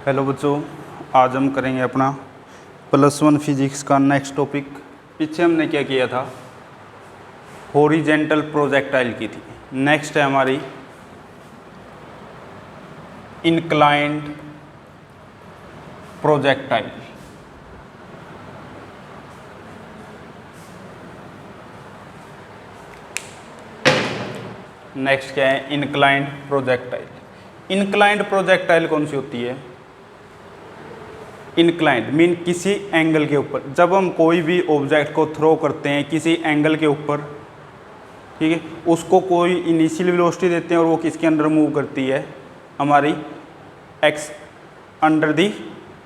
Hello बच्चों, आज हम करेंगे अपना +1 फिजिक्स का नेक्स्ट टॉपिक। पीछे हमने क्या किया था, हॉरिजेंटल प्रोजेक्टाइल की थी। नेक्स्ट है हमारी इंक्लाइंड प्रोजेक्टाइल। नेक्स्ट क्या है, इंक्लाइंड प्रोजेक्टाइल। इंक्लाइंड प्रोजेक्टाइल कौन सी होती है? इंक्लाइंड मीन किसी एंगल के ऊपर। जब हम कोई भी ऑब्जेक्ट को थ्रो करते हैं किसी एंगल के ऊपर, ठीक है, उसको कोई इनिशियल वेलोसिटी देते हैं और वो किसके अंडर मूव करती है, हमारी x under the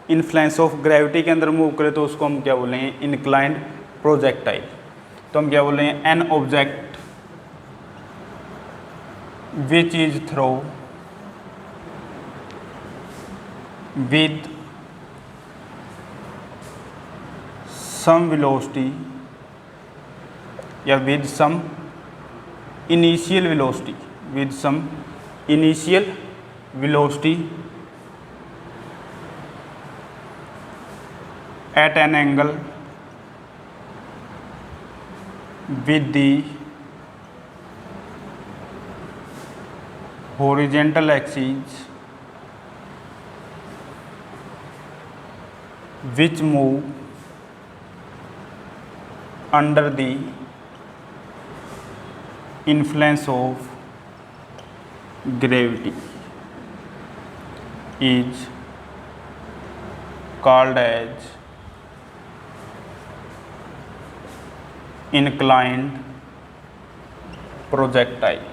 influence of gravity के अंदर मूव करे, तो उसको हम क्या बोलेंगे, इंक्लाइंड प्रोजेक्टाइल। तो हम क्या बोलेंगे, an object which is throw with some velocity या with some initial velocity at an angle with the horizontal axis which move under the influence of gravity is called as inclined projectile।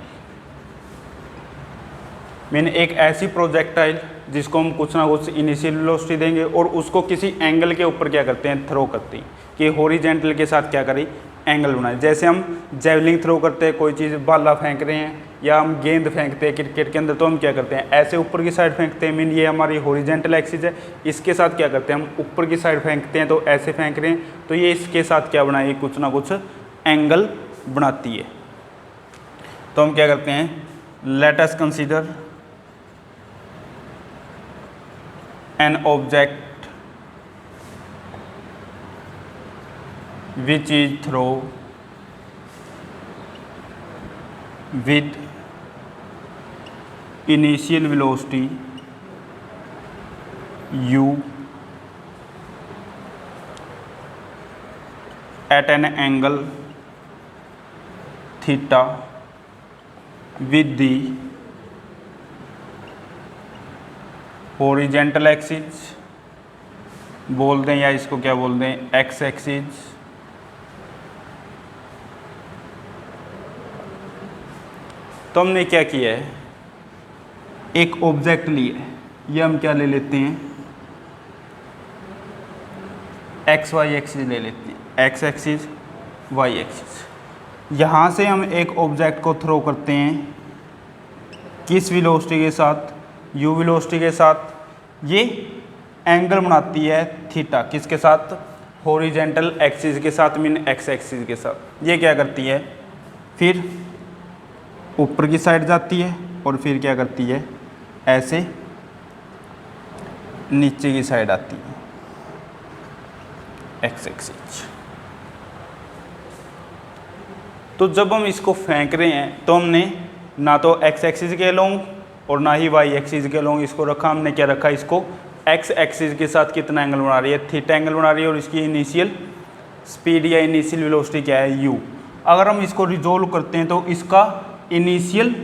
Mean एक ऐसी projectile जिसको हम कुछ ना कुछ initial velocity देंगे और उसको किसी एंगल के ऊपर क्या करते हैं, थ्रो करते हैं कि हॉरिजेंटल के साथ क्या करें, एंगल बनाए। जैसे हम जेवलिंग थ्रो करते हैं, कोई चीज़ भाला फेंक रहे हैं या हम गेंद फेंकते हैं क्रिकेट के अंदर, तो हम क्या करते हैं, ऐसे ऊपर की साइड फेंकते हैं। मीन ये हमारी हॉरिजेंटल एक्सिस है, इसके साथ क्या करते हैं, हम ऊपर की साइड फेंकते हैं, तो ऐसे फेंक रहे हैं, तो ये इसके साथ क्या बनाए, कुछ ना कुछ एंगल बनाती है। तो हम क्या करते हैं, let us consider an object which is throw with initial velocity u at an angle theta with the horizontal axis बोल दें या इसको क्या बोल दें, एक्स एक्सिस। तो हमने क्या किया है, एक ऑब्जेक्ट लिया है, ये हम क्या ले लेते हैं, एक्स वाई एक्सिस ले लेते हैं, एक्स एक्सिस वाई एक्सिस। यहाँ से हम एक ऑब्जेक्ट को थ्रो करते हैं किस वेलोसिटी के साथ, यू वेलोसिटी के साथ। ये एंगल बनाती है थीटा, किसके साथ, हॉरिजेंटल एक्सिस के साथ, मीन एक्स एक्सिस के साथ। ये क्या करती है, फिर ऊपर की साइड जाती है और फिर क्या करती है, ऐसे नीचे की साइड आती है, एक्स एक्सिस। तो जब हम इसको फेंक रहे हैं तो हमने ना तो एक्स एक्सिस के अलोंग और ना ही वाई एक्सिस के अलोंग इसको रखा, हमने क्या रखा, इसको एक्स एक्सिस के साथ कितना एंगल बना रही है, थीटा एंगल बना रही है, और इसकी इनिशियल स्पीड या इनिशियल वेलोसिटी क्या है, यू। अगर हम इसको रिजोल्व करते हैं तो इसका इनिशियल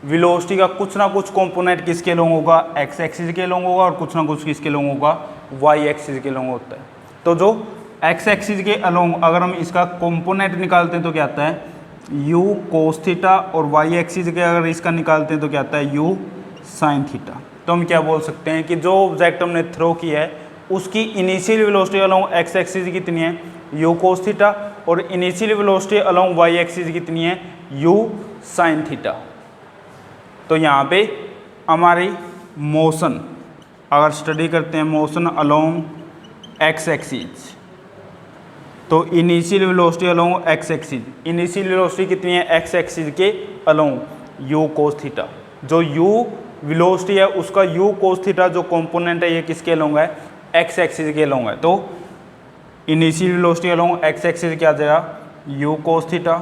वेलोसिटी का कुछ ना कुछ कंपोनेंट किसके अलोंग होगा, एक्स एक्सिस के अलोंग होगा, और कुछ ना कुछ किसके अलोंग होगा, वाई एक्सिस के अलोंग होता है। तो जो एक्स एक्सिस के अलोंग अगर हम इसका कंपोनेंट निकालते हैं तो क्या आता है, यू कोस थीटा, और वाई एक्सिस के अगर इसका निकालते हैं तो क्या आता है, यू साइन थीटा। तो हम क्या बोल सकते हैं कि जो ऑब्जेक्ट हमने थ्रो किया है उसकी initial velocity along x axis कितनी है, यू कोस थीटा, और initial velocity along Y axis कितनी है, यू साइन थीटा। तो यहाँ पे हमारी मोशन अगर स्टडी करते हैं, मोशन अलोंग एक्स एक्सिस, तो initial velocity along x axis, initial velocity कितनी है एक्स एक्सिस के अलोंग, यू कोस थीटा। जो यू वेलोसिटी है उसका u cos थीटा जो कंपोनेंट है ये किसके अलोंग है, x एक्सिस के अलोंग है। तो initial velocity along x axis क्या आ जाएगा, u cos थीटा।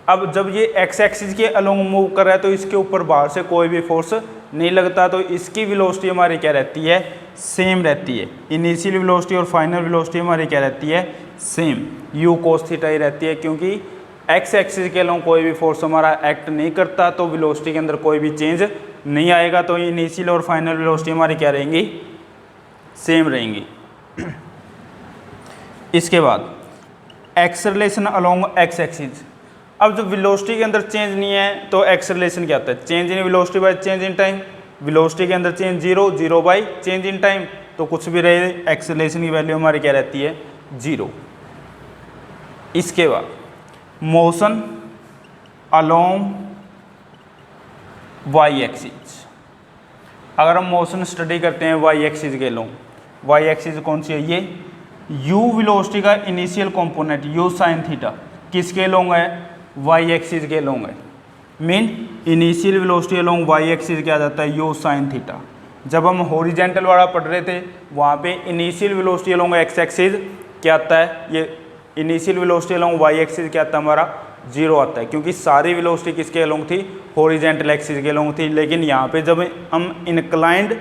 अब जब ये x एक्सिस के अलोंग मूव कर रहा है तो इसके ऊपर बाहर से कोई भी फोर्स नहीं लगता, तो इसकी वेलोसिटी हमारी क्या रहती है, सेम रहती है। इनिशियल वेलोसिटी और फाइनल वेलोसिटी हमारी क्या रहती है, सेम, u cos थीटा ही रहती है, क्योंकि x एक्सिस के अलोंग कोई भी फोर्स हमारा एक्ट नहीं करता तो वेलोसिटी के अंदर कोई भी चेंज नहीं आएगा। तो इनिशियल और फाइनल वेलोसिटी हमारी क्या रहेंगी, सेम रहेंगी। इसके बाद एक्सेलरेशन अलोंग x एक्सिस। अब जब वेलोसिटी के अंदर चेंज नहीं है तो एक्सेलरेशन क्या आता है, change in velocity by change in time. Velocity के अंदर change zero, zero by change in time, तो कुछ भी रहे एक्सेलरेशन की वैल्यू हमारी क्या रहती है, जीरो। इसके बाद मोशन अलोंग y एक्सिस। अगर हम मोशन स्टडी करते हैं y एक्सिस के अलोंग, y एक्सिस कौन सी है, ये u वेलोसिटी का initial component u sine theta किसके अलोंग है, y एक्सिस के अलोंग है। Mean initial velocity along y axis क्या आ जाता है, u साइन थीटा। जब हम हॉरिजेंटल वाला पढ़ रहे थे वहाँ पे initial velocity along x axis क्या आता है, ये initial velocity along y axis क्या आता है हमारा, जीरो आता है, क्योंकि सारी वेलोसिटी किसके अलोंग थी, हॉरिजेंटल एक्सिस के अलोंग थी। लेकिन यहाँ पे जब हम इंक्लाइंड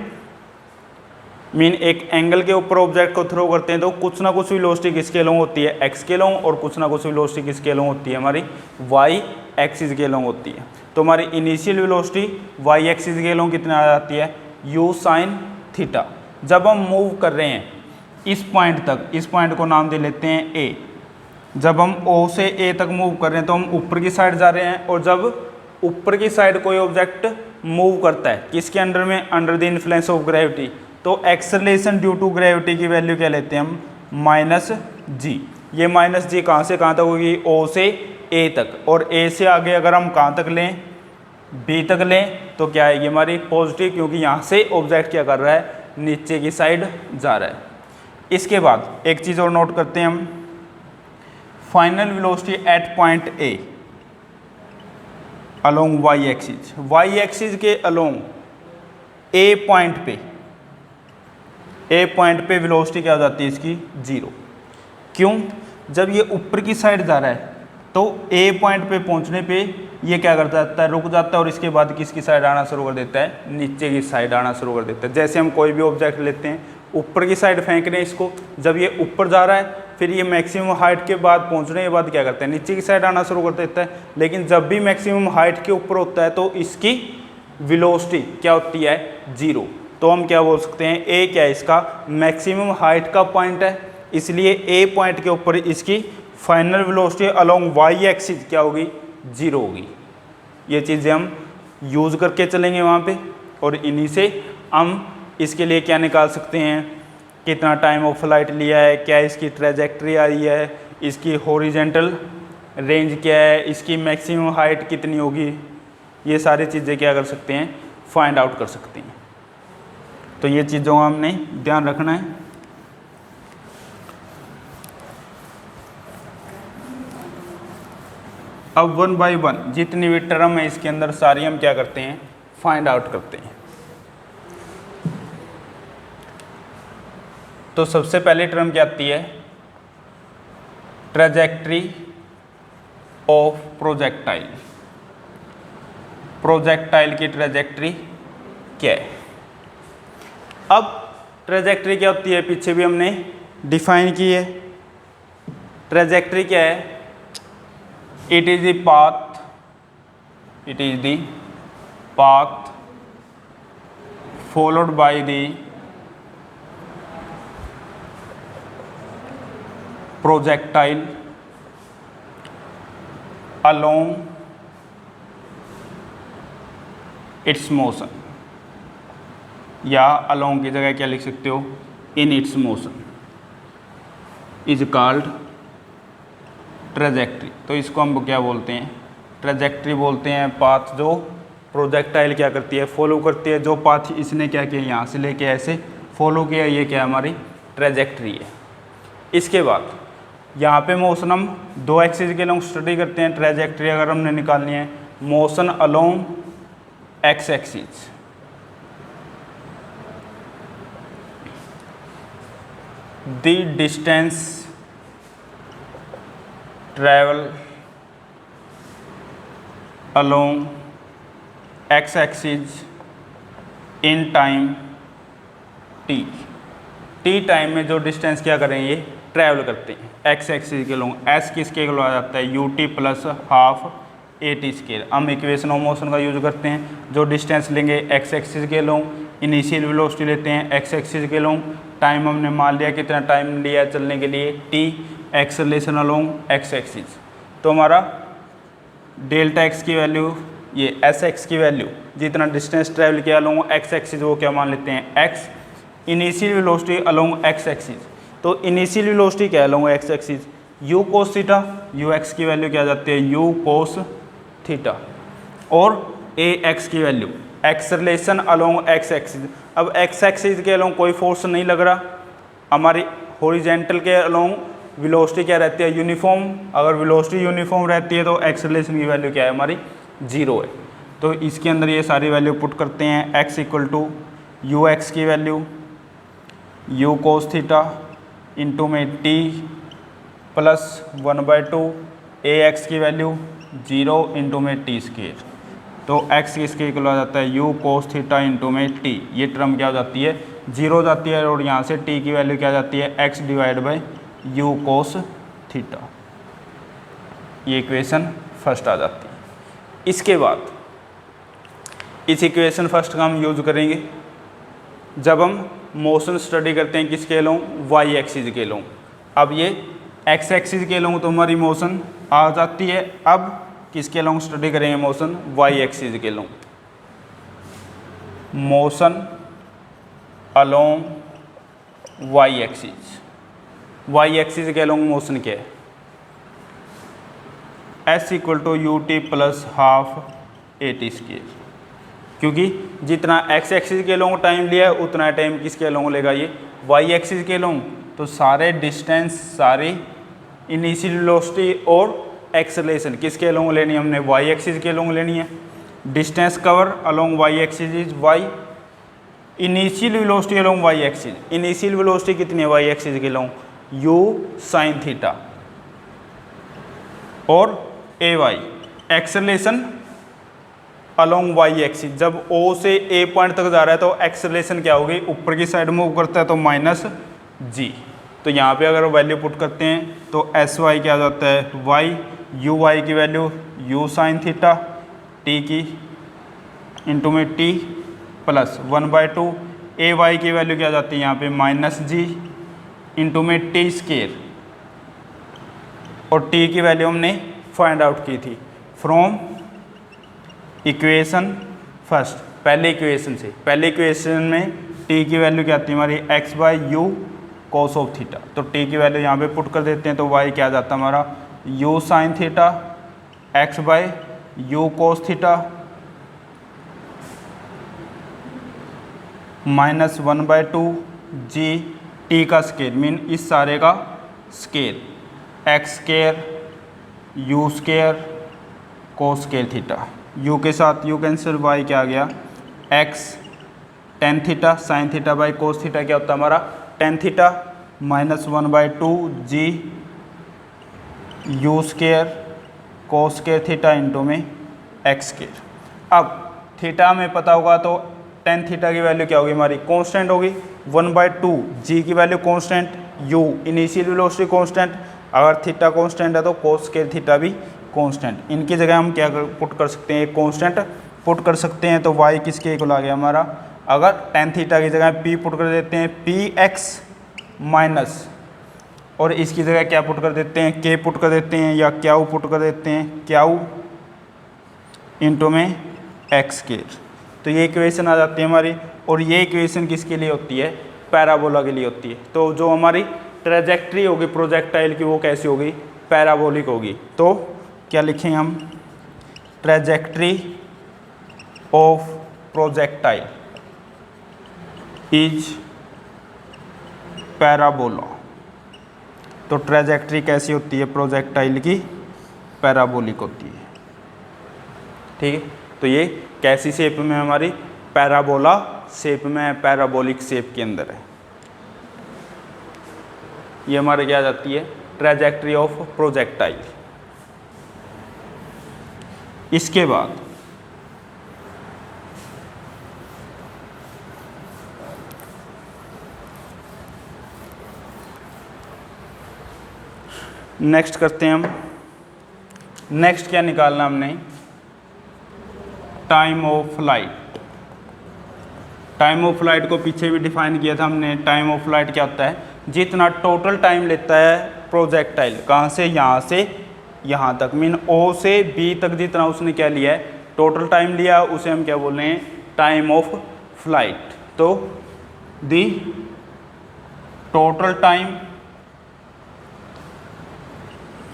मीन एक एंगल के ऊपर ऑब्जेक्ट को थ्रो करते हैं तो कुछ ना कुछ वेलोसिटी किसके अलोंग होती है, x के अलोंग, और कुछ ना कुछ वेलोसिटी किसके अलोंग होती है, हमारी y एक्सिस के अलोंग होती है। तो हमारी इनिशियल वेलोसिटी y एक्सिस के अलोंग कितना आ जाती है, u साइन थीटा। जब हम मूव कर रहे हैं इस पॉइंट तक, इस पॉइंट को नाम दे लेते हैं a। जब हम O से A तक मूव कर रहे हैं तो हम ऊपर की साइड जा रहे हैं, और जब ऊपर की साइड कोई ऑब्जेक्ट मूव करता है किसके अंडर में, under the influence of gravity, तो एक्सेलरेशन ड्यू टू ग्रेविटी की वैल्यू क्या लेते हैं हम, माइनस जी। ये माइनस जी कहाँ से कहाँ तक होगी, O से A तक, और A से आगे अगर हम कहाँ तक लें, B तक लें, तो क्या आएगी हमारी पॉजिटिव, क्योंकि यहाँ से ऑब्जेक्ट क्या कर रहा है, नीचे की साइड जा रहा है। इसके बाद एक चीज़ और नोट करते हैं हम, final velocity at point A along y axis. y axis के अलोंग A पॉइंट पे वेलोसिटी क्या हो जाती है इसकी, जीरो। क्यों, जब ये ऊपर की साइड जा रहा है तो A पॉइंट पे पहुंचने पे ये क्या कर जाता है, रुक जाता है, और इसके बाद किसकी साइड आना शुरू कर देता है, नीचे की साइड आना शुरू कर देता है। जैसे हम कोई भी ऑब्जेक्ट लेते हैं, ऊपर की साइड फेंक रहे हैं इसको, जब ये ऊपर जा रहा है फिर ये मैक्सिमम हाइट के बाद पहुंचने के बाद क्या करता है, नीचे की साइड आना शुरू कर देता है। लेकिन जब भी मैक्सिमम हाइट के ऊपर होता है तो इसकी वेलोसिटी क्या होती है, जीरो। तो हम क्या बोल सकते हैं, ए क्या है, इसका मैक्सिमम हाइट का पॉइंट है, इसलिए ए पॉइंट के ऊपर इसकी final velocity along Y axis क्या होगी, जीरो होगी। ये चीज़ें हम यूज़ करके चलेंगे वहाँ पे, और इन्हीं से हम इसके लिए क्या निकाल सकते हैं, कितना टाइम ऑफ फ्लाइट लिया है, क्या इसकी ट्रेजेक्ट्री आई है, इसकी हॉरिजेंटल रेंज क्या है, इसकी मैक्सिमम हाइट कितनी होगी, ये सारी चीज़ें क्या कर सकते हैं, फाइंड आउट कर सकते हैं। तो ये चीज़ों का हमने ध्यान रखना है। अब वन बाय वन जितनी भी टर्म है इसके अंदर सारी हम क्या करते हैं, फाइंड आउट करते हैं। तो सबसे पहले टर्म क्या आती है, ट्रेजेक्ट्री ऑफ प्रोजेक्टाइल। प्रोजेक्टाइल की ट्रेजेक्ट्री क्या है। अब ट्रेजेक्ट्री क्या होती है, पीछे भी हमने डिफाइन की है। ट्रेजेक्ट्री क्या है, it is the path, it is the path followed by the projectile along its motion, या along की जगह क्या लिख सकते हो, in its motion is called trajectory। तो इसको हम क्या बोलते हैं, ट्रेजेक्ट्री बोलते हैं। पाथ जो प्रोजेक्टाइल क्या करती है, फॉलो करती है। जो पाथ इसने क्या किया, यहाँ से लेके ऐसे फॉलो किया, ये क्या हमारी ट्रेजेक्ट्री है। इसके बाद यहाँ पे मोशन हम दो एक्सिस के अलोंग स्टडी करते हैं। ट्रेजेक्ट्री अगर हमने निकालनी है, motion along x axis, the distance travel along x axis in time T. T time में जो डिस्टेंस क्या करेंगे, ट्रैवल करते हैं एक्स एक्सिस के लोग। एस किसके के आ जाता है, you t plus half a t square. हम इक्वेशन ऑफ मोशन का यूज करते हैं। जो डिस्टेंस लेंगे एक्स एक्सिस के लोग, इनिशियल वेलोसिटी लेते हैं एक्स एक्सिस के लोग, टाइम हमने मान लिया कितना टाइम लिया चलने के लिए T, acceleration along x axis. तो हमारा डेल्टा एक्स की वैल्यू, ये एस एक्स की वैल्यू, जितना डिस्टेंस ट्रैवल किया अलोंग एक्स एक्सिस वो क्या मान लेते हैं x. Initial velocity along x axis, तो इनिशियल वेलोसिटी क्या है along x axis, u cos theta. You x की वैल्यू क्या आ जाती है, यू कोस थीटा। और ए एक्स की value acceleration along x axis. अब एक्स एक्सिस के अलोंग कोई फोर्स नहीं लग रहा, हमारी हॉरिजॉन्टल के अलोंग वेलोसिटी क्या रहती है, यूनिफॉर्म। अगर वेलोसिटी यूनिफॉर्म रहती है तो एक्सेलरेशन की वैल्यू क्या है हमारी, 0 है। तो इसके अंदर ये सारी वैल्यू पुट करते हैं। X equal to u x की value u cos theta into में टी प्लस 1/2 ए एक्स की वैल्यू 0 इंटू में टी स्केयर। तो एक्स किसके इक्वल आ जाता है, यू कोस थीटा इंटू में टी। ये टर्म क्या हो जाती है, 0 हो जाती है। और यहाँ से टी की वैल्यू क्या आ जाती है, x divide by u cos theta. ये इक्वेशन फर्स्ट आ जाती है। इसके बाद इस इक्वेशन फर्स्ट का हम यूज करेंगे जब हम मोशन स्टडी करते हैं किसके लोग, वाई एक्सिस के लोग। अब ये एक्स एक्सिस के लोग तो हमारी मोशन आ जाती है। अब किसके लोग स्टडी करेंगे मोशन, वाई एक्सिस के लोग। Motion along Y axis, Y axis के लोग मोशन क्या है, s equal to u t plus half a t square. क्योंकि जितना एक्स एक्सिस के लोग टाइम लिया है उतना टाइम किसके लोग लेगा, ये वाई एक्सिस के लोग। तो सारे डिस्टेंस, सारी इनिशियल वेलोसिटी और एक्सेलरेशन किसके लोग लेनी है, हमने वाई एक्सिस के लोग लेनी है। Distance cover along Y axis is Y, initial velocity along Y axis. Initial velocity कितनी है वाई एक्सिस के लोग, यू साइन थीटा। और a y acceleration along Y axis. जब ओ से ए पॉइंट तक जा रहा है तो एक्सेलरेशन क्या होगी, ऊपर की साइड मूव करता है तो माइनस जी। तो यहाँ पे अगर वैल्यू पुट करते हैं तो एस वाई क्या आ जाता है, वाई यू वाई की value u sine theta t की इंटू में टी प्लस 1/2 ए वाई की वैल्यू क्या आ जाती है यहाँ पे माइनस जी इंटू में टी स्केयर। और टी की वैल्यू हमने फाइंड आउट की थी फ्रॉम इक्वेशन फर्स्ट, पहले इक्वेशन से। पहले इक्वेशन में टी की वैल्यू क्या आती है हमारी, x by u cos of theta. तो टी की वैल्यू यहाँ पे पुट कर देते हैं तो वाई क्या आ जाता है हमारा, u sine theta X by u cos theta minus 1/2 g t का स्केयर, मीन इस सारे का square, X square u square cos square theta. U के साथ यू कैंसिल, वाई क्या आ गया, X tan theta sine theta by cos theta क्या होता है हमारा tan theta minus 1/2 g u square cos square theta into में एक्स स्केयर। अब थीटा में पता होगा तो टेन थीटा की वैल्यू क्या होगी हमारी, कांस्टेंट होगी। 1/2 जी की value constant, you initial velocity constant. अगर थीटा कांस्टेंट है तो कोस स्केयर थीटा भी कांस्टेंट। इनकी जगह हम क्या पुट कर सकते हैं, कांस्टेंट पुट कर सकते हैं। तो y किसके इक्वल आ गया हमारा, अगर टेन थीटा की जगह p पुट कर देते हैं पी एक्स माइनस, और इसकी जगह क्या पुट कर देते हैं, k पुट कर देते हैं या क्याऊ पुट कर देते हैं, क्याऊ इंटू में एक्स स्केयर। तो ये इक्वेशन आ जाती है हमारी। और ये इक्वेशन किसके लिए होती है, पैराबोला के लिए होती है। तो जो हमारी ट्रेजेक्ट्री होगी प्रोजेक्टाइल की वो कैसी होगी, पैराबोलिक होगी। तो क्या लिखें हम, trajectory of projectile is parabola. तो ट्रेजेक्ट्री कैसी होती है प्रोजेक्टाइल की, पैराबोलिक होती है। ठीक है, तो ये कैसी शेप में हमारी, पैराबोला शेप में, पैराबोलिक शेप के अंदर है। ये हमारे क्या आ जाती है, ट्रैजेक्टरी ऑफ प्रोजेक्टाइल। इसके बाद नेक्स्ट करते हैं हम। नेक्स्ट क्या निकालना हमने, time of flight. Time of flight को पीछे भी डिफाइन किया था हमने। टाइम ऑफ फ्लाइट क्या होता है, जितना टोटल टाइम लेता है प्रोजेक्टाइल, कहाँ से यहाँ तक, मीन ओ से बी तक जितना उसने क्या लिया है, टोटल टाइम लिया, उसे हम क्या बोल रहे हैं, टाइम ऑफ फ्लाइट। तो the total time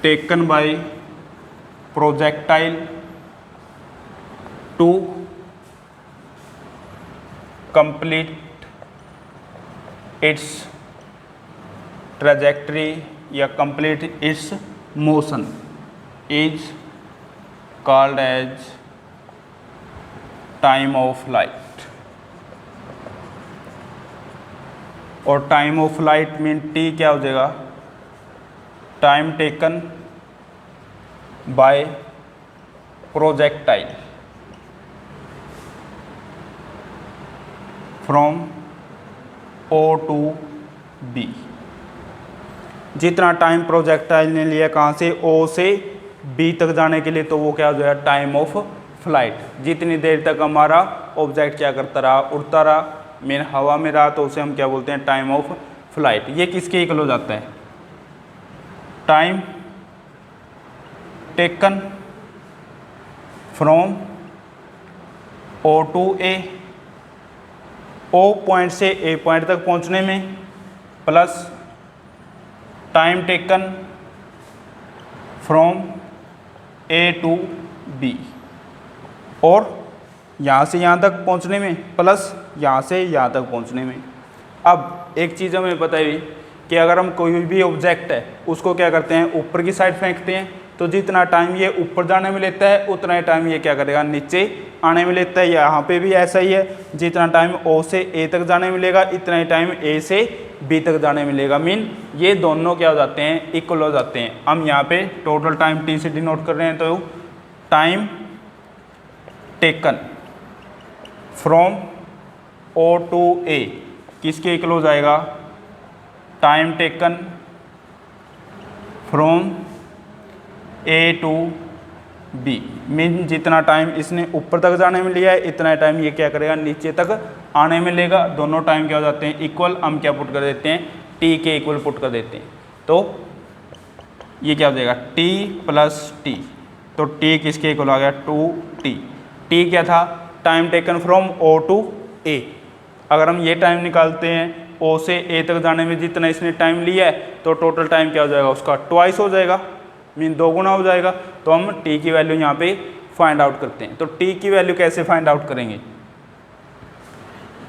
taken by projectile to complete its trajectory या complete its motion is called as time of flight. और time of flight mean t क्या हो जाएगा, time taken by projectile from O to B. जितना time projectile ने लिया कहाँ से, ओ से बी तक जाने के लिए, तो वो क्या हो जाएगा, टाइम ऑफ फ्लाइट। जितनी देर तक हमारा ऑब्जेक्ट क्या करता रहा, उड़ता रहा, मीन हवा में रहा, तो उसे हम क्या बोलते हैं, टाइम ऑफ फ्लाइट। ये किसके इक्वल हो जाता है, time taken from O to A, O point से ए पॉइंट तक पहुंचने में, plus time taken from A to B, और यहाँ से यहाँ तक पहुँचने में, प्लस यहाँ से यहाँ तक पहुँचने में। अब एक चीज़ हमें पता है कि अगर हम कोई भी ऑब्जेक्ट है उसको क्या करते हैं, ऊपर की साइड फेंकते हैं, तो जितना टाइम ये ऊपर जाने में लेता है उतना ही टाइम ये क्या करेगा, नीचे आने में लेता है। यहाँ पे भी ऐसा ही है, जितना टाइम ओ से ए तक जाने में लेगा, इतना ही टाइम ए से बी तक जाने में लेगा। मीन ये दोनों क्या हो जाते हैं, इक्वल हो जाते हैं। हम यहाँ पे टोटल टाइम टी से डिनोट कर रहे हैं, तो time taken from O to A किसके इक्वल हो जाएगा, time taken from A to B. Mean जितना टाइम इसने ऊपर तक जाने में लिया है, इतना टाइम ये क्या करेगा, नीचे तक आने में लेगा। दोनों टाइम क्या हो जाते हैं, इक्वल। हम क्या पुट कर देते हैं, टी के इक्वल पुट कर देते हैं। तो ये क्या हो जाएगा, टी प्लस टी। तो टी किसके इक्वल आ गया, 2t। टी क्या था, time taken from O to A. अगर हम ये टाइम निकालते हैं, ओ से ए तक जाने में जितना इसने टाइम लिया है, तो टोटल टाइम क्या हो जाएगा, उसका ट्वाइस हो जाएगा, मीन 2 गुना हो जाएगा। तो हम टी की वैल्यू यहाँ पे फाइंड आउट करते हैं। तो टी की वैल्यू कैसे फाइंड आउट करेंगे,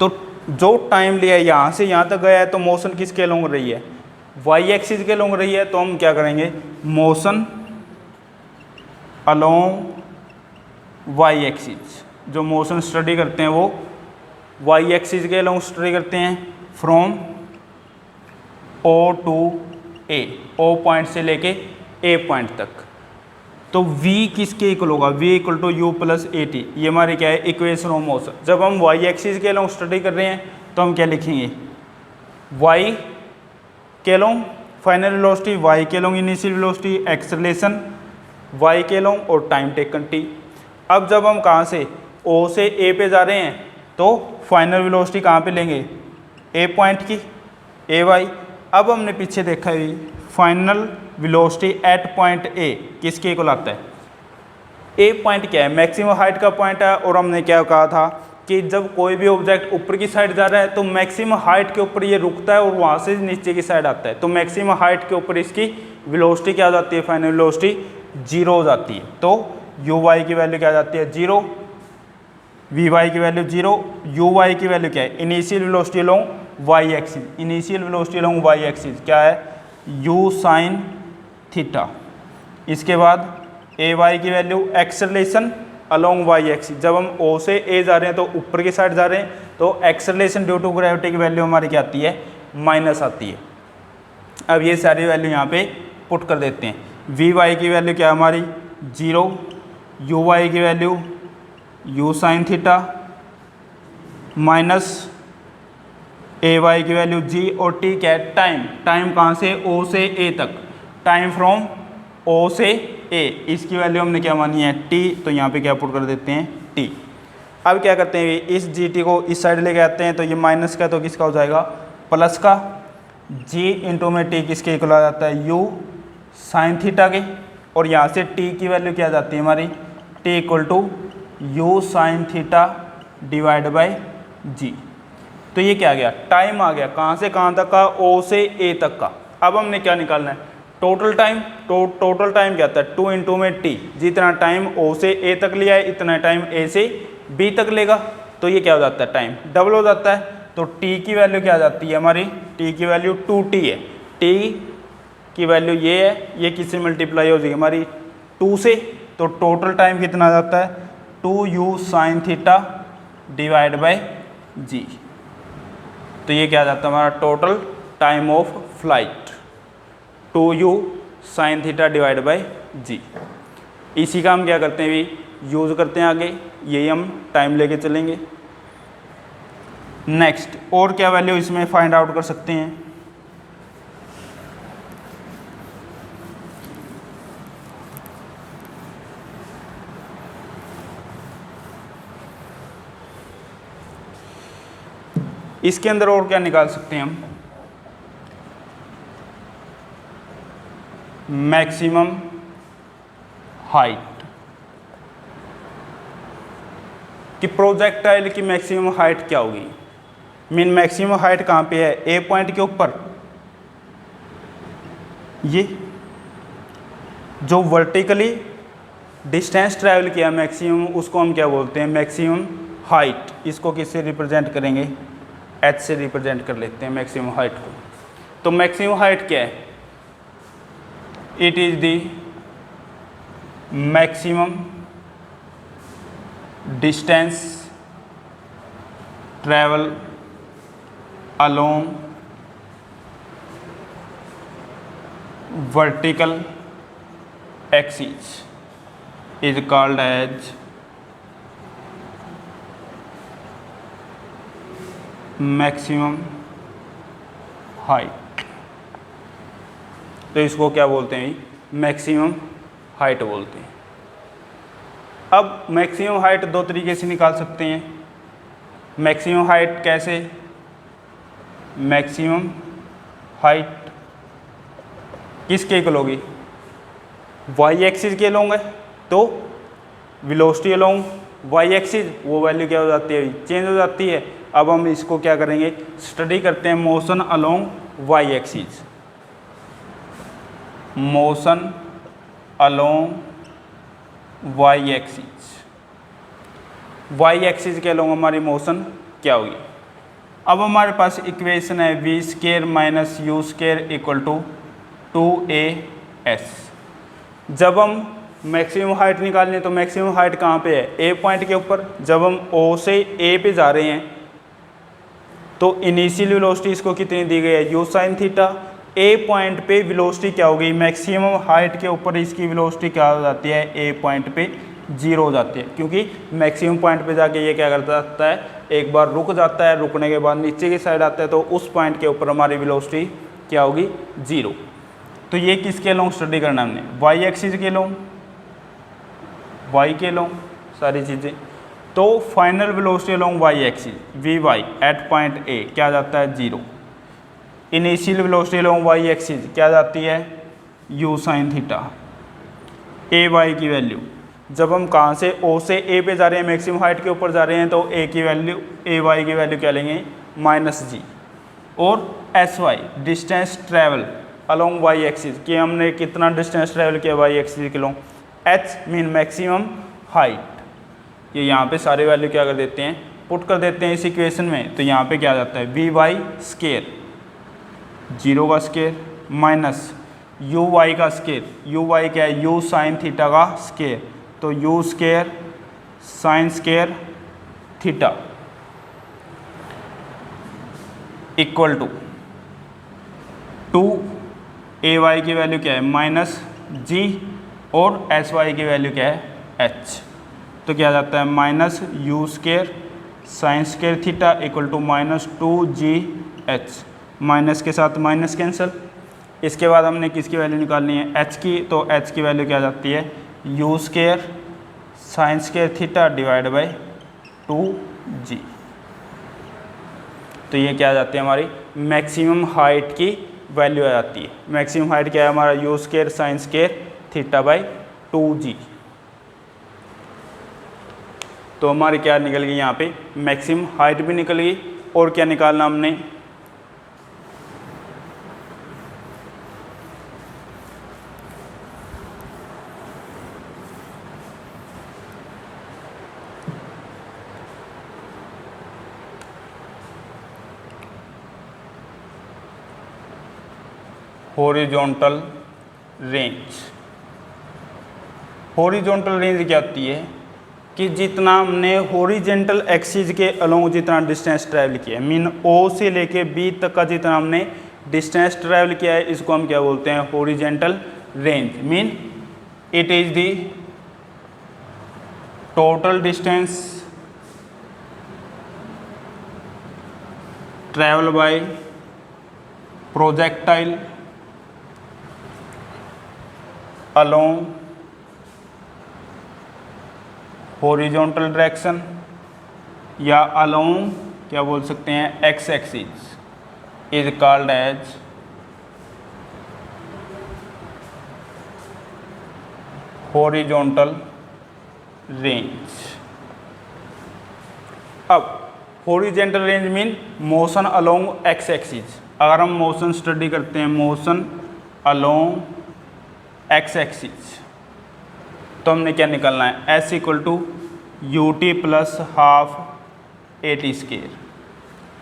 तो जो टाइम लिया है यहाँ से यहाँ तक गया है, तो मोशन किसके अलोंग रही है, वाई एक्सिस के अलोंग रही है। तो हम क्या करेंगे, मोशन अलोंग वाई एक्सिस, जो मोशन स्टडी करते हैं वो वाई एक्सिस के अलोंग स्टडी करते हैं, from O to A, O point से लेके ए पॉइंट तक। तो v किसके इक्वल होगा, v equal to u plus a t. ये हमारी क्या है, इक्वेशन ऑफ मोशन। जब हम y एक्सिस के अलोंग स्टडी कर रहे हैं, तो हम क्या लिखेंगे, y के अलोंग फाइनल वेलोसिटी, y के along initial velocity, acceleration y के अलोंग, और टाइम टेकन t। अब जब हम कहाँ से o से a पे जा रहे हैं, तो फाइनल वेलोसिटी कहाँ पे लेंगे, a पॉइंट की, ay। अब हमने पीछे देखा है, फाइनल वेलोसिटी एट पॉइंट ए किसके इक्वल आता है, ए पॉइंट क्या है, मैक्सिमम हाइट का पॉइंट है। और हमने क्या कहा था कि जब कोई भी ऑब्जेक्ट ऊपर की साइड जा रहा है, तो मैक्सिमम हाइट के ऊपर ये रुकता है और वहाँ से नीचे की साइड आता है। तो मैक्सिमम हाइट के ऊपर इसकी वेलोसिटी क्या हो जाती है, फाइनल वेलोसिटी 0 हो जाती है। तो यू वाई की वैल्यू क्या आ जाती है, 0, वी वाई की वैल्यू 0, यू वाई की वैल्यू क्या है, initial velocity along Y axis. Initial velocity along Y axis क्या है, यू साइन थीटा। इसके बाद ए वाई की value, acceleration along Y axis. जब हम ओ से ए जा रहे हैं, तो ऊपर की साइड जा रहे हैं, तो एक्सेलरेशन ड्यू टू ग्रेविटी की वैल्यू हमारी क्या आती है, माइनस आती है। अब ये सारी वैल्यू यहाँ पे पुट कर देते हैं। वी वाई की वैल्यू क्या है हमारी 0, यू वाई की value u sine theta minus a Y की वैल्यू जी, और टी क्या है टाइम। टाइम कहाँ से ओ से ए तक, टाइम फ्रॉम ओ से ए, इसकी वैल्यू हमने क्या मानी है टी, तो यहाँ पे क्या पुट कर देते हैं टी। अब क्या करते हैं इस जी टी को इस साइड लेके आते हैं, तो ये माइनस का तो किसका हो जाएगा प्लस का, जी इंटू में टी किसके इक्वल आ जाता है यू साइन थीटा के, और यहाँ से टी की वैल्यू क्या आ जाती है हमारी t equal to u sine theta divide by g. तो ये क्या आ गया टाइम आ गया, कहाँ से कहाँ तक का, ओ से ए तक का। अब हमने क्या निकालना है टोटल टाइम। टोटल टाइम क्या आता है 2 इंटू में टी, जितना टाइम ओ से ए तक लिया है इतना टाइम ए से बी तक लेगा, तो ये क्या हो जाता है टाइम डबल हो जाता है। तो टी की वैल्यू क्या आ जाती है हमारी, टी की वैल्यू 2t है, टी की वैल्यू ये है, ये किससे मल्टीप्लाई हो जाएगी हमारी 2 से, तो टोटल टाइम कितना आ जाता है 2u sine theta divide by g. तो ये क्या आ जाता है हमारा total time of flight 2u sine theta divide by g. इसी का हम क्या करते हैं भी यूज़ करते हैं आगे, यही हम टाइम लेके चलेंगे। नेक्स्ट और क्या वैल्यू इसमें फाइंड आउट कर सकते हैं, इसके अंदर और क्या निकाल सकते हैं हम, मैक्सिमम हाइट कि प्रोजेक्टाइल की मैक्सिमम हाइट क्या होगी। मीन मैक्सिमम हाइट कहाँ पे है ए पॉइंट के ऊपर, ये जो वर्टिकली डिस्टेंस ट्रैवल किया मैक्सिमम, उसको हम क्या बोलते हैं मैक्सिमम हाइट। इसको किससे रिप्रेजेंट करेंगे एच से रिप्रेजेंट कर लेते हैं मैक्सिमम हाइट को। तो मैक्सिमम हाइट क्या है, it is the maximum distance travel along vertical axis is called as maximum height. तो इसको क्या बोलते हैं मैक्सिमम हाइट बोलते हैं। अब मैक्सिमम हाइट दो तरीके से निकाल सकते हैं। मैक्सिमम हाइट कैसे, मैक्सिमम हाइट किसके इक्वल होगी वाई एक्सिस के अलोंग है, तो वेलोसिटी अलोंग वाई एक्सिस वो वैल्यू क्या हो जाती है चेंज हो जाती है। अब हम इसको क्या करेंगे स्टडी करते हैं motion along Y axis, motion along Y axis, Y axis के अलोंग हमारी मोशन क्या होगी। अब हमारे पास इक्वेशन है v square minus u square equal to 2as। जब हम मैक्सिमम हाइट निकालनी है तो मैक्सिमम हाइट कहाँ पे है ए पॉइंट के ऊपर। जब हम ओ से ए पे जा रहे हैं तो इनिशियल वेलोसिटी इसको कितनी दी गई है यू साइन थीटा। ए पॉइंट पे वेलोसिटी क्या होगी मैक्सिमम हाइट के ऊपर इसकी वेलोसिटी क्या हो जाती है ए पॉइंट पे 0 हो जाती है, क्योंकि मैक्सिमम पॉइंट पे जाके ये क्या करता है एक बार रुक जाता है, रुकने के बाद नीचे की साइड आता है तो उस पॉइंट के ऊपर हमारी वेलोसिटी क्या होगी 0। तो ये किसके अलोंग स्टडी करना हमने वाई एक्सिस के अलोंग, वाई के अलोंग सारी चीज़ें। तो final velocity along Y axis v Y at point A क्या जाता है 0। Initial velocity along Y axis क्या जाती है u sine theta. A Y की वैल्यू जब हम कहाँ से ओ से ए पे जा रहे हैं मैक्सिमम हाइट के ऊपर जा रहे हैं तो ए की वैल्यू ए वाई की वैल्यू क्या लेंगे -g। और s Y distance travel along Y axis कि हमने कितना डिस्टेंस ट्रैवल किया वाई एक्सिस के along. H mean maximum height, ये यहाँ पे सारे वैल्यू क्या कर देते हैं पुट कर देते हैं इस इक्वेशन में। तो यहाँ पे क्या आ जाता है वी वाई स्केयर 0 का स्केयर माइनस यू वाई का स्केयर, यू वाई क्या है यू साइन थीटा का स्केयर, तो u square sine square theta equal to 2 a Y की वैल्यू क्या है माइनस जी और एस वाई की वैल्यू क्या है एच। तो क्या आ जाता है minus u square sine square theta equal to minus 2 GH, minus के साथ माइनस कैंसिल। इसके बाद हमने किसकी वैल्यू निकालनी है एच की, तो एच की वैल्यू क्या आ जाती है you square sine square theta divide by 2G। तो ये क्या आ जाती है हमारी मैक्सिमम हाइट की वैल्यू आ जाती है। मैक्सिमम हाइट क्या है हमारा you square sine square theta by 2G। तो हमारी क्या निकल गई यहाँ पे मैक्सिमम हाइट भी निकल गई। और क्या निकालना हमने हॉरिजॉन्टल रेंज। हॉरिजॉन्टल रेंज क्या होती है कि जितना हमने हॉरिजॉन्टल एक्सिस के अलोंग जितना डिस्टेंस ट्रैवल किया है, मीन ओ से लेके बी तक का जितना हमने डिस्टेंस ट्रैवल किया है, इसको हम क्या बोलते हैं horizontal range. Mean it is the total distance travel by projectile along horizontal direction या अलोंग क्या बोल सकते हैं x axis is called as horizontal range. अब horizontal range mean motion along x axis. अगर हम मोशन स्टडी करते हैं मोशन अलोंग एक्स एक्सिस तो हमने क्या निकालना है s equal to u t plus half a t square.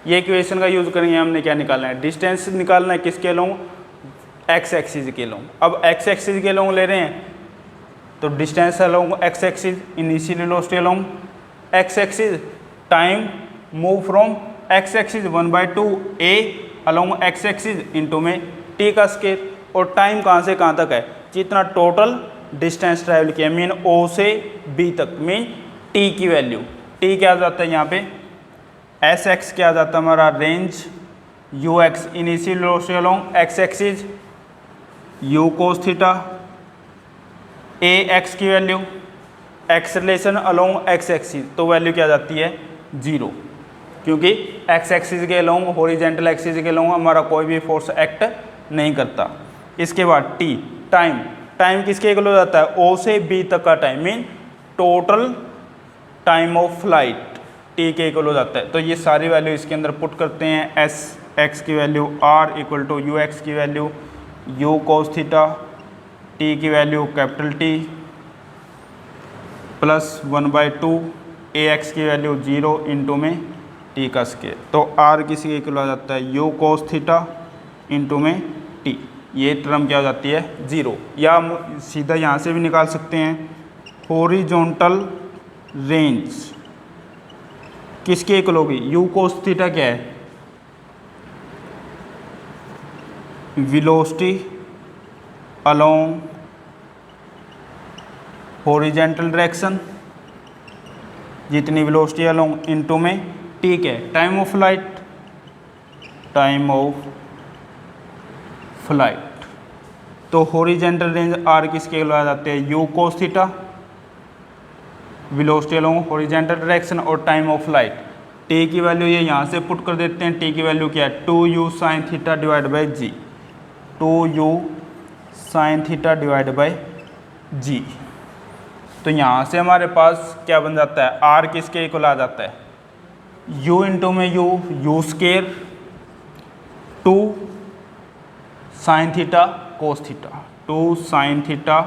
ये इक्वेशन का यूज़ करेंगे। हमने क्या निकालना है डिस्टेंस निकालना है किसके लोग एक्स एक्सिस के लोग। अब एक्स एक्सिस के लोग ले रहे हैं तो distance along x axis initial velocity along x axis time move from x axis 1/2 a along x axis into में टी का स्केयर। और टाइम कहाँ से कहाँ तक है जितना टोटल डिस्टेंस ट्रैवल किया मीन ओ से बी तक मीन टी की वैल्यू। टी क्या आ जाता है यहाँ पे एस एक्स क्या आ जाता है हमारा range u x initial velocity along x axis u cos theta a x की value acceleration along x axis तो वैल्यू क्या आ जाती है 0 क्योंकि एक्स एक्सिस के अलोंग हॉरिजॉन्टल एक्सिस के अलोंग हमारा कोई भी फोर्स एक्ट नहीं करता। इसके बाद टी टाइम टाइम किसके इक्वल हो जाता है ओ से बी तक का time mean total time of flight t के इक्वल हो जाता है। तो ये सारी वैल्यू इसके अंदर पुट करते हैं एस एक्स की value R equal to u x की value u cos theta t की value capital t plus 1/2 a x की वैल्यू 0 इंटू में टी का स्केयर। तो आर किसी इक्वल हो जाता है यू कोस थीटा इंटू में टी। ये टर्म क्या हो जाती है 0 या सीधा यहाँ से भी निकाल सकते हैं हॉरिजॉन्टल रेंज किसके इक्वल होगी यू कोस थीटा क्या है वेलोसिटी अलोंग हॉरिजॉन्टल डायरेक्शन जितनी वेलोसिटी अलोंग इनटू में टी क्या है टाइम ऑफ फ्लाइट। तो हॉरिजॉन्टल रेंज आर किसके इक्वल आ जाते हैं you cos theta velocity along horizontal direction और टाइम ऑफ फ्लाइट। टी की वैल्यू ये यहाँ से पुट कर देते हैं। टी की वैल्यू क्या है 2u sine theta divide by g 2u sine theta divide by g. तो यहाँ से हमारे पास क्या बन जाता है आर किसके इक्वल आ जाता है u इंटू में u square 2 sine theta cos theta 2 sine theta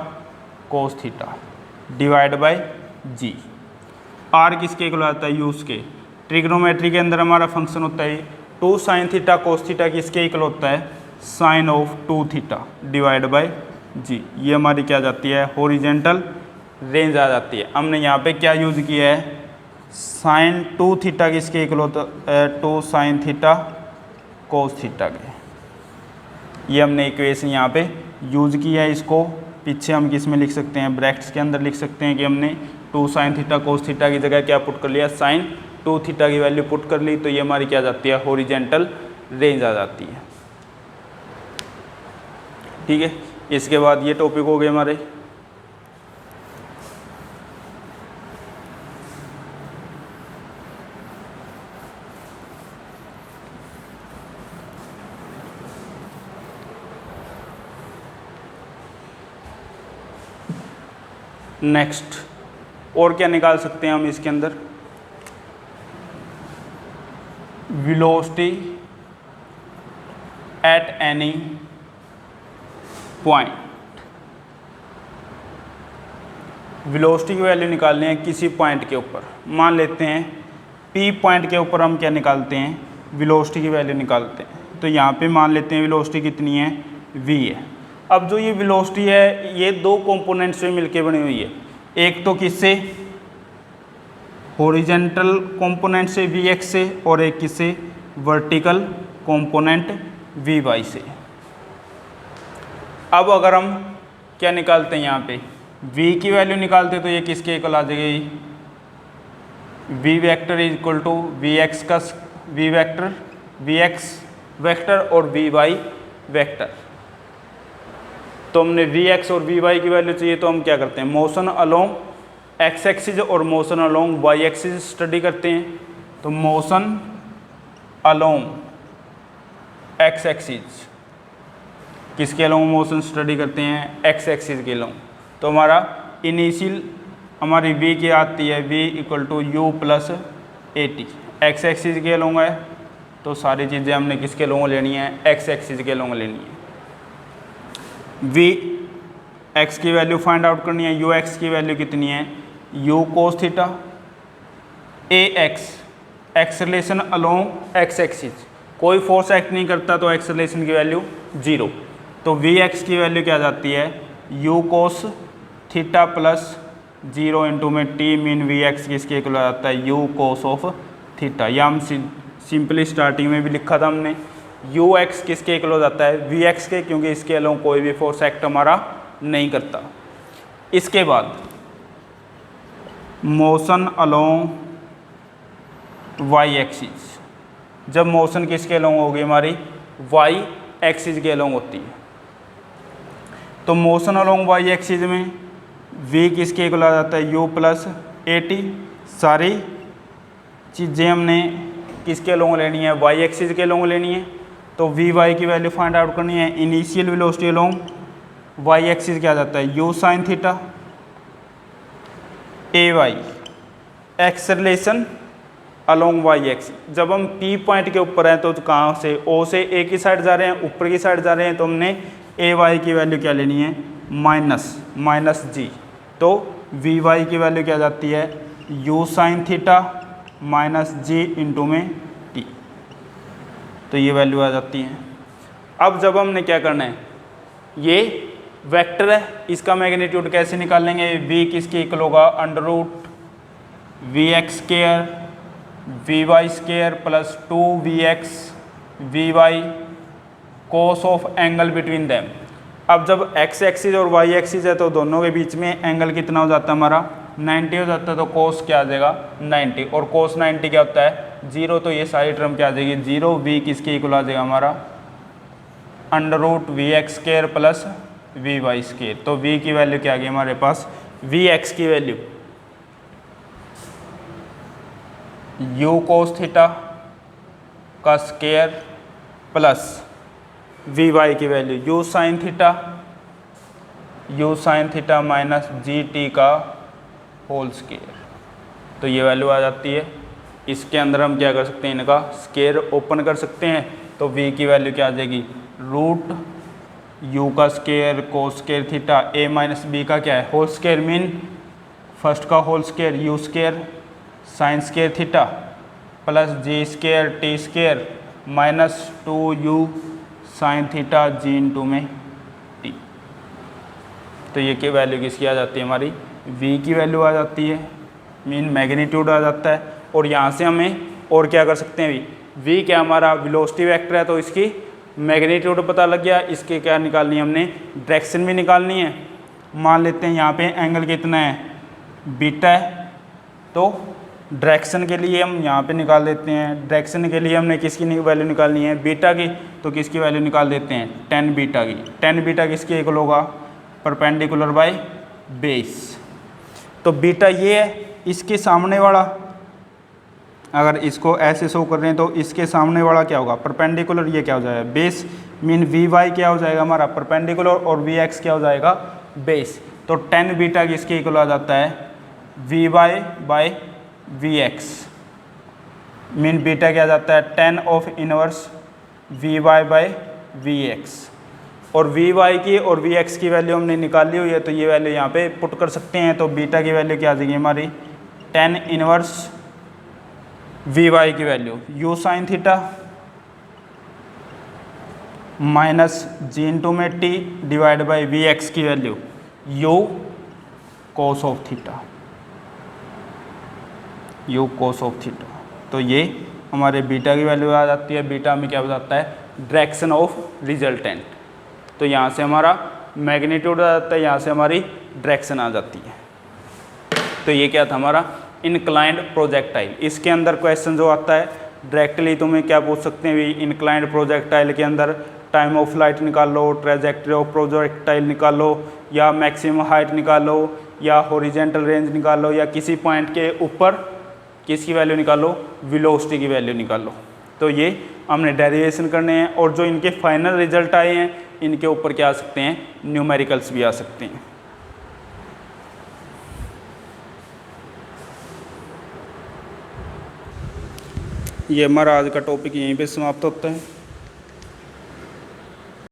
cos theta divide by g. R किसके इक्वल आता है यू के। ट्रिग्नोमेट्री के अंदर हमारा फंक्शन होता है 2 साइन थीटा कोस थीटा किसके इक्वल होता है sine of 2 theta divide by g. ये हमारी क्या जाती है हॉरिजॉन्टल रेंज आ जाती है। हमने यहाँ पे क्या यूज़ किया है साइन 2 थीटा किसके इक्वल होता है 2 साइन थीटा कोस थीटा के। ये हमने इक्वेशन यहाँ पे यूज़ किया है। इसको पीछे हम किस में लिख सकते हैं, ब्रैकेट्स के अंदर लिख सकते हैं कि हमने 2 sin थीटा कोस थीटा की जगह क्या पुट कर लिया, sin 2 थीटा की वैल्यू पुट कर ली, तो ये हमारी क्या जाती है, हॉरिजेंटल रेंज आ जाती है। ठीक है, इसके बाद ये टॉपिक हो गए हमारे। नेक्स्ट और क्या निकाल सकते हैं हम इसके अंदर, velocity at any point. Velocity की वैल्यू निकालनी है किसी पॉइंट के ऊपर। मान लेते हैं P पॉइंट के ऊपर हम क्या निकालते हैं, वेलोसिटी की वैल्यू निकालते हैं। तो यहाँ पे मान लेते हैं वेलोसिटी कितनी है, v है। अब जो ये वेलोसिटी है ये दो कंपोनेंट्स से मिलके बनी हुई है, एक तो किससे, हॉरिजेंटल कंपोनेंट से vx से, और एक किससे, वर्टिकल कंपोनेंट vy से। अब अगर हम क्या निकालते हैं यहाँ पे, v की वैल्यू निकालते तो ये किसके इक्वल आ जाएगी, v vector is equal to vx का v वेक्टर, vx वेक्टर और vy वेक्टर। तो हमने vx और vy की वैल्यू चाहिए, तो हम क्या करते हैं, मोशन अलोंग x एक्सिस और motion along y axis study करते हैं। तो मोशन अलोंग x एक्सिस किसके अलोंग मोशन स्टडी करते हैं, x एक्सिस के अलोंग। तो हमारा इनिशियल हमारी v की आती है v equal to u plus at, x axis के अलोंग है, तो सारी चीज़ें हमने किसके अलोंग लेनी है, x एक्सिस के अलोंग लेनी है। v x की वैल्यू फाइंड आउट करनी है, u x की वैल्यू कितनी है, u cos theta, a x acceleration along x axis, कोई फोर्स एक्ट नहीं करता तो एक्सेलरेशन की वैल्यू 0। तो v x की वैल्यू क्या जाती है, u cos theta plus 0 into में t मीन v x किसके इक्वल आ जाता है, u कोस ऑफ थीटा। या हम सिंपली स्टार्टिंग में भी लिखा था हमने, u x किसके इक्वल हो जाता है, v x के, क्योंकि इसके अलोंग कोई भी फोर्स एक्ट हमारा नहीं करता। इसके बाद मोशन अलोंग y एक्सिस, जब मोशन किसके अलोंग होगी हमारी, y एक्सिस के अलोंग होती है। तो मोशन अलोंग y एक्सिस में v किसके इक्वल आ जाता है, u प्लस at। सारी चीज़ें हमने किसके अलोंग लेनी है, y एक्सिस के अलोंग लेनी है। तो vy की वैल्यू फाइंड आउट करनी है, initial velocity along y axis क्या जाता है, u sine theta, ay acceleration along y axis. जब हम P पॉइंट के ऊपर हैं तो कहाँ से, O से A की साइड जा रहे हैं, ऊपर की साइड जा रहे हैं, तो हमने ay की वैल्यू क्या लेनी है, माइनस g। तो vy की वैल्यू क्या जाती है, u sine theta minus g into में t। तो ये वैल्यू आ जाती है। अब जब हमने क्या करना है, ये वेक्टर है, इसका मैग्नीट्यूड कैसे निकालेंगे, v किसके इक्वल होगा, under root vx square vy square plus 2vx vy cos of angle between them. अब जब x एक्सिस और y एक्सिस है तो दोनों के बीच में एंगल कितना हो जाता है हमारा, 90 हो जाता है। तो कोस क्या आ जाएगा, 90, और कोस 90 क्या होता है, 0। तो ये सारी टर्म क्या आ जाएगी, 0। v किसके इक्वल आ जाएगा हमारा, under root vx square plus vy square. तो v की वैल्यू क्या आ गई हमारे पास, vx की वैल्यू u कोस थीटा का स्क्वायर प्लस vy की value u sine theta minus gt का होल स्क्वायर। तो ये वैल्यू आ जाती है। इसके अंदर हम क्या कर सकते हैं, इनका स्क्वायर ओपन कर सकते हैं। तो v की वैल्यू क्या आ जाएगी, रूट u का square cos square theta, a minus b का क्या है, होल स्क्वायर, मीन फर्स्ट का whole square u square sine square theta plus g square t square minus 2u sine theta g into में t। तो ये की value किसकी आ जाती है हमारी, v की वैल्यू आ जाती है, मीन मैग्नीट्यूड आ जाता है। और यहाँ से हमें और क्या कर सकते हैं, v क्या हमारा वेलोसिटी वेक्टर है, तो इसकी मैग्नीट्यूड पता लग गया, इसके क्या निकालनी है हमने, डायरेक्शन भी निकालनी है। मान लेते हैं यहाँ पे एंगल कितना है, बीटा है, तो डायरेक्शन के लिए हम यहाँ पे निकाल देते हैं। डायरेक्शन के लिए हमने किसकी वैल्यू निकालनी है, बीटा की, तो किसकी वैल्यू निकाल देते हैं, टेन बीटा की। टेन बीटा किसके इक्वल होगा, परपेंडिकुलर बाय बेस। तो बीटा ये है, इसके सामने वाला, अगर इसको ऐसे शो कर रहे हैं तो इसके सामने वाला क्या होगा, परपेंडिकुलर, ये क्या हो जाएगा, बेस। मीन वी वाई क्या हो जाएगा हमारा, परपेंडिकुलर, और वी एक्स क्या हो जाएगा, बेस। तो टेन बीटा किसके इक्वल आ जाता है, v y by v x. Mean beta क्या जाता है, tan of inverse v y by v x. और वी वाई की और वी एक्स की वैल्यू हमने निकाली हुई है, तो ये वैल्यू यहाँ पे पुट कर सकते हैं। तो बीटा की वैल्यू क्या आ जाएगी हमारी, टेन इनवर्स वी वाई की value u sine theta minus g into में t divide by v x की value u cos of theta, u cos of theta. तो ये हमारे बीटा की वैल्यू आ जाती है। बीटा में क्या हो जाता है, डायरेक्शन ऑफ रिजल्टेंट। तो यहाँ से हमारा मैग्नीट्यूड आ जाता है, यहाँ से हमारी डायरेक्शन आ जाती है। तो ये क्या था हमारा इनक्लाइंड प्रोजेक्टाइल। इसके अंदर क्वेश्चन जो आता है डायरेक्टली तुम्हें क्या पूछ सकते हैं, इनक्लाइंड प्रोजेक्टाइल के अंदर टाइम ऑफ फ्लाइट निकाल लो, ट्रेजेक्टरी ऑफ प्रोजेक्टाइल निकाल लो, या मैक्सिमम हाइट निकाल लो, या हॉरिजेंटल रेंज निकाल लो, या किसी पॉइंट के ऊपर किसकी वैल्यू निकालो, वेलोसिटी की वैल्यू निकालो। तो ये हमने डेरिवेशन करने हैं, और जो इनके फाइनल रिजल्ट आए हैं इनके ऊपर क्या आ सकते हैं, न्यूमेरिकल्स भी आ सकते हैं। ये हमारा आज का टॉपिक यहीं पे समाप्त होता है।